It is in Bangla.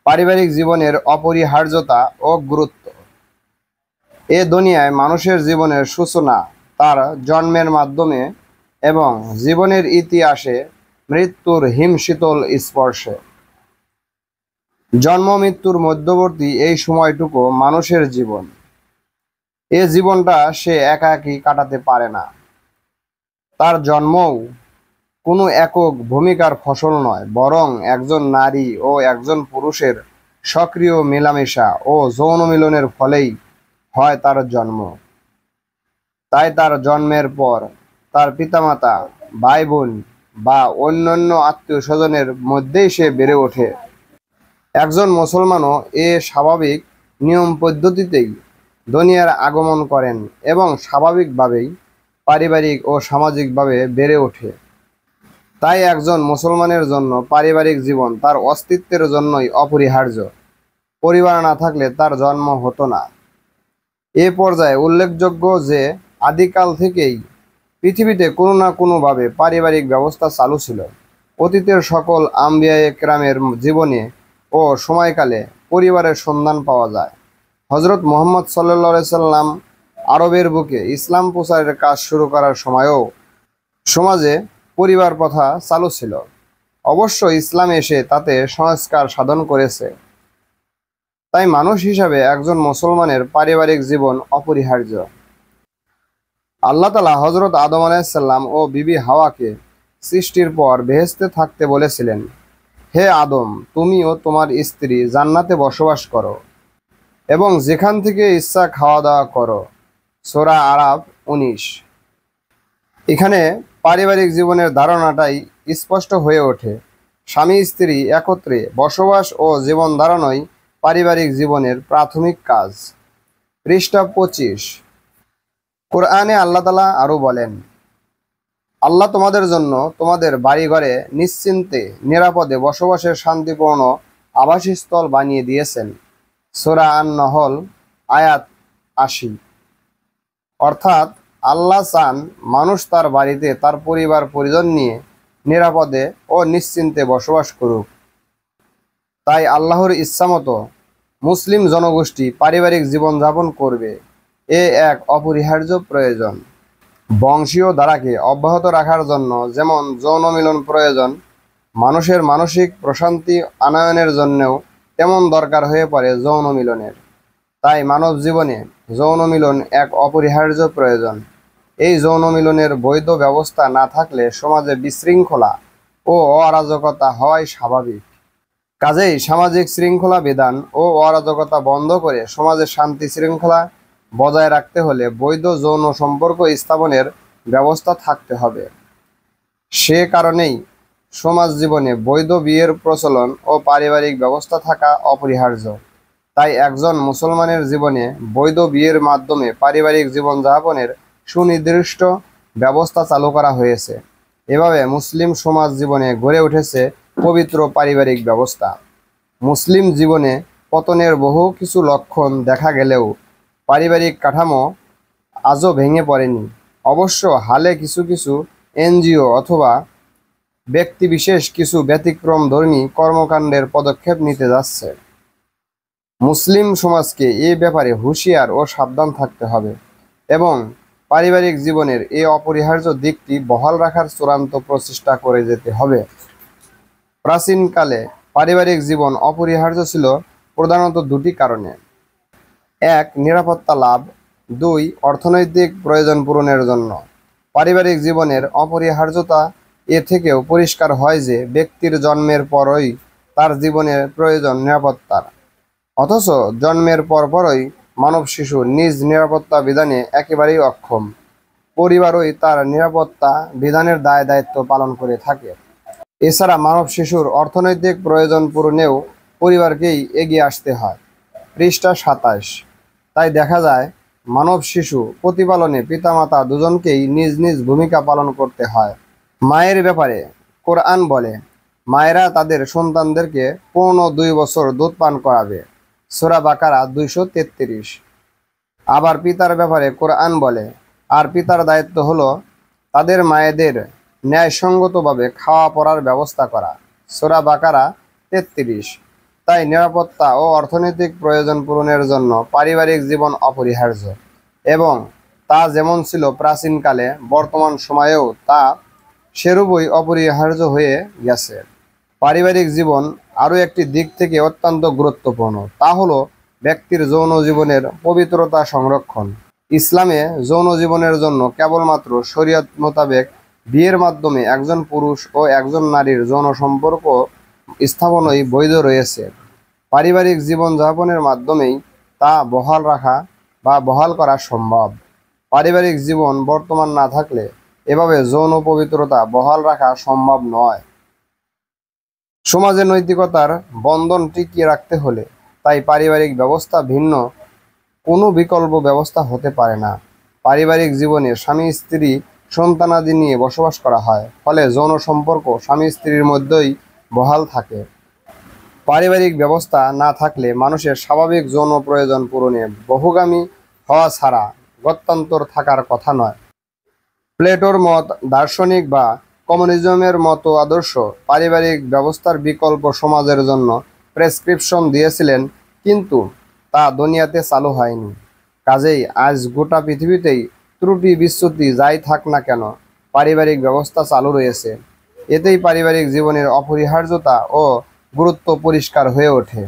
পারিবারিক জীবনের অপরিহার্যতা ও গুরুত্ব। এ দুনিয়ায় মানুষের জীবনের সূচনা তার জন্মের মাধ্যমে এবং জীবনের ইতিহাসে মৃত্যুর হিমশীতল স্পর্শে। জন্ম মৃত্যুর মধ্যবর্তী এই সময়টুকু মানুষের জীবন। এ জীবনটা সে একাকী কাটাতে পারে না। তার জন্মও কোনো একক ভূমিকার ফসল নয়, বরং একজন নারী ও একজন পুরুষের সক্রিয় মেলামেশা ও যৌন মিলনের ফলেই হয় তার জন্ম। তাই তার জন্মের পর তার পিতামাতা, ভাই বোন বা অন্যান্য আত্মীয় স্বজনের মধ্যেই সে বেড়ে ওঠে। একজন মুসলমানও এ স্বাভাবিক নিয়ম পদ্ধতিতেই দুনিয়ার আগমন করেন এবং স্বাভাবিকভাবেই পারিবারিক ও সামাজিকভাবে বেড়ে ওঠে। তাই একজন মুসলমানের জন্য পারিবারিক জীবন তার অস্তিত্বের জন্যই অপরিহার্য। পরিবার না থাকলে তার জন্ম হতো না। এ পর্যায়ে উল্লেখযোগ্য যে আদিকাল থেকেই পৃথিবীতে কোনো না কোনোভাবে পারিবারিক ব্যবস্থা চালু ছিল। অতীতের সকল আম্বিয়া একরামের জীবনে ও সময়কালে পরিবারের সন্ধান পাওয়া যায়। হজরত মুহাম্মদ সাল্লাল্লাহু আলাইহি সাল্লাম আরবের বুকে ইসলাম প্রচারের কাজ শুরু করার সময়ও সমাজে পরিবার প্রথা চালু ছিল। অবশ্য ইসলাম এসে তাতে সংস্কার সাধন করেছে। তাই মানুষ হিসাবে একজন মুসলমানের পারিবারিক জীবন অপরিহার্য। আল্লাহ তাআলা হজরত আদম আলাইহিস সালাম ও বিবি হাওয়াকে সৃষ্টির পর বেহেশতে থাকতে বলেছিলেন, হে আদম, তুমি ও তোমার স্ত্রী জান্নাতে বসবাস করো এবং যেখান থেকে ইচ্ছা খাওয়া দাওয়া করো। সূরা আরাফ 19। এখানে পারিবারিক জীবনের ধারণাটাই স্পষ্ট হয়ে ওঠে। স্বামী স্ত্রী একত্রে বসবাস ও জীবন ধারণই পারিবারিক জীবনের প্রাথমিক কাজ। পৃষ্ঠা 25। কোরআনে আল্লাহ তাআলা আরো বলেন, আল্লাহ তোমাদের জন্য তোমাদের বাড়িঘরে নিশ্চিন্তে নিরাপদে বসবাসের শান্তিপূর্ণ আবাসস্থল বানিয়ে দিয়েছেন। সূরা আন-নহল আয়াত 80। অর্থাৎ আল্লাহ চান মানুষ তার বাড়িতে তার পরিবার পরিজন নিয়ে নিরাপদে ও নিশ্চিন্তে বসবাস করুক। তাই আল্লাহর ইচ্ছামতো মুসলিম জনগোষ্ঠী পারিবারিক জীবনযাপন করবে, এ এক অপরিহার্য প্রয়োজন। বংশীয় ধারাকে অব্যাহত রাখার জন্য যেমন যৌন মিলন প্রয়োজন, মানুষের মানসিক প্রশান্তি আনয়নের জন্যও তেমন দরকার হয়ে পড়ে যৌন মিলনের। তাই মানব জীবনে যৌন মিলন এক অপরিহার্য প্রয়োজন। এই যৌন মিলনের বৈধ ব্যবস্থা না থাকলে সমাজে বিশৃঙ্খলা ও অরাজকতা হওয়াই স্বাভাবিক। কাজেই সামাজিক শৃঙ্খলা বিধান ও অরাজকতা বন্ধ করে সমাজে শান্তি শৃঙ্খলা বজায় রাখতে হলে বৈধ যৌন সম্পর্ক স্থাপনের ব্যবস্থা থাকতে হবে। সে কারণেই সমাজ জীবনে বৈধ বিয়ের প্রচলন ও পারিবারিক ব্যবস্থা থাকা অপরিহার্য। তাই একজন মুসলমানের জীবনে বৈধ বিয়ের মাধ্যমে পারিবারিক জীবনযাপনের সুনির্দিষ্ট ব্যবস্থা চালু করা হয়েছে। এভাবে মুসলিম সমাজ জীবনে গড়ে উঠেছে পবিত্র পারিবারিক ব্যবস্থা। মুসলিম জীবনে পতনের বহু কিছু লক্ষণ দেখা গেলেও পারিবারিক কাঠামো আজও ভেঙে পড়েনি। অবশ্য হালে কিছু কিছু এনজিও অথবা ব্যক্তিবিশেষ কিছু ব্যতিক্রমধর্মী কর্মকাণ্ডের পদক্ষেপ নিতে যাচ্ছে। মুসলিম সমাজকে এ ব্যাপারে হুঁশিয়ার ও সাবধান থাকতে হবে এবং পারিবারিক জীবনের এই অপরিহার্য দিকটি বহাল রাখার চূড়ান্ত প্রচেষ্টা করে যেতে হবে। প্রাচীনকালে পারিবারিক জীবন অপরিহার্য ছিল প্রধানত দুটি কারণে। 1. নিরাপত্তা লাভ। 2. অর্থনৈতিক প্রয়োজন পূরণের জন্য। পারিবারিক জীবনের অপরিহার্যতা এ থেকেও পরিষ্কার হয় যে ব্যক্তির জন্মের পরই তার জীবনের প্রয়োজন নিরাপত্তার। অথচ জন্মের পরপরই মানব শিশু নিজ নিরাপত্তা বিধানে একেবারেই অক্ষম। পরিবারই তার নিরাপত্তা বিধানের দায় দায়িত্ব পালন করে থাকে। এছাড়া মানব শিশুর অর্থনৈতিক প্রয়োজন পূরণেও পরিবারকেই এগিয়ে আসতে হয়। পৃষ্ঠা 27। তাই দেখা যায় মানব শিশু প্রতিপালনে পিতামাতা দুজনকেই নিজ নিজ ভূমিকা পালন করতে হয়। মায়ের ব্যাপারে কোরআন বলে, মায়েরা তাদের সন্তানদেরকে পূর্ণ 2 বছর দুধ পান করাবে। সূরা বাকারা 233। আবার পিতার ব্যাপারে কোরআন বলে, আর পিতার দায়িত্ব হলো তাদের মায়েদের ন্যায়সঙ্গতভাবে খাওয়া পড়ার ব্যবস্থা করা। সূরা বাকারা 33। তাই নিরাপত্তা ও অর্থনৈতিক প্রয়োজন পূরণের জন্য পারিবারিক জীবন অপরিহার্য, এবং তা যেমন ছিল প্রাচীনকালে, বর্তমান সময়েও তা সেরূপই অপরিহার্য হয়ে গেছে। পারিবারিক জীবন আরও একটি দিক থেকে অত্যন্ত গুরুত্বপূর্ণ, তা হলো ব্যক্তির যৌন জীবনের পবিত্রতা সংরক্ষণ। ইসলামে যৌন জীবনের জন্য কেবলমাত্র শরীয়ত মোতাবেক বিয়ের মাধ্যমে একজন পুরুষ ও একজন নারীর যৌন সম্পর্ক স্থাপনই বৈধ রয়েছে। পারিবারিক জীবন যাপনের মাধ্যমেই তা বহাল করা সম্ভব। পারিবারিক জীবন বর্তমান না থাকলে এভাবে যৌন পবিত্রতা বহাল রাখা সম্ভব নয়। সমাজে নৈতিকতার বন্ধন টিকিয়ে রাখতে হলে তাই পারিবারিক ব্যবস্থা ভিন্ন কোনো বিকল্প ব্যবস্থা হতে পারে না। পারিবারিক জীবনে স্বামী স্ত্রী সন্তানাদি নিয়ে বসবাস করা হয়, ফলে যৌন সম্পর্ক স্বামী স্ত্রীর মধ্যেই বহাল থাকে। পারিবারিক ব্যবস্থা না থাকলে মানুষের স্বাভাবিক যৌন প্রয়োজন পূরণে বহুগামী হওয়া ছাড়া গত্যন্তর থাকার কথা নয়। প্লেটোর মত, দার্শনিক বা কমিউনিজমের মতো আদর্শ পারিবারিক ব্যবস্থার বিকল্প সমাজের জন্য প্রেসক্রিপশন দিয়েছিলেন, কিন্তু তা দুনিয়াতে চালু হয়নি। কাজেই আজ গোটা পৃথিবীতেই ত্রুটি বিচ্যুতি যাই থাক না কেন, পারিবারিক ব্যবস্থা চালু রয়েছে। এতেই পারিবারিক জীবনের অপরিহার্যতা ও গুরুত্ব পরিষ্কার হয়ে ওঠে।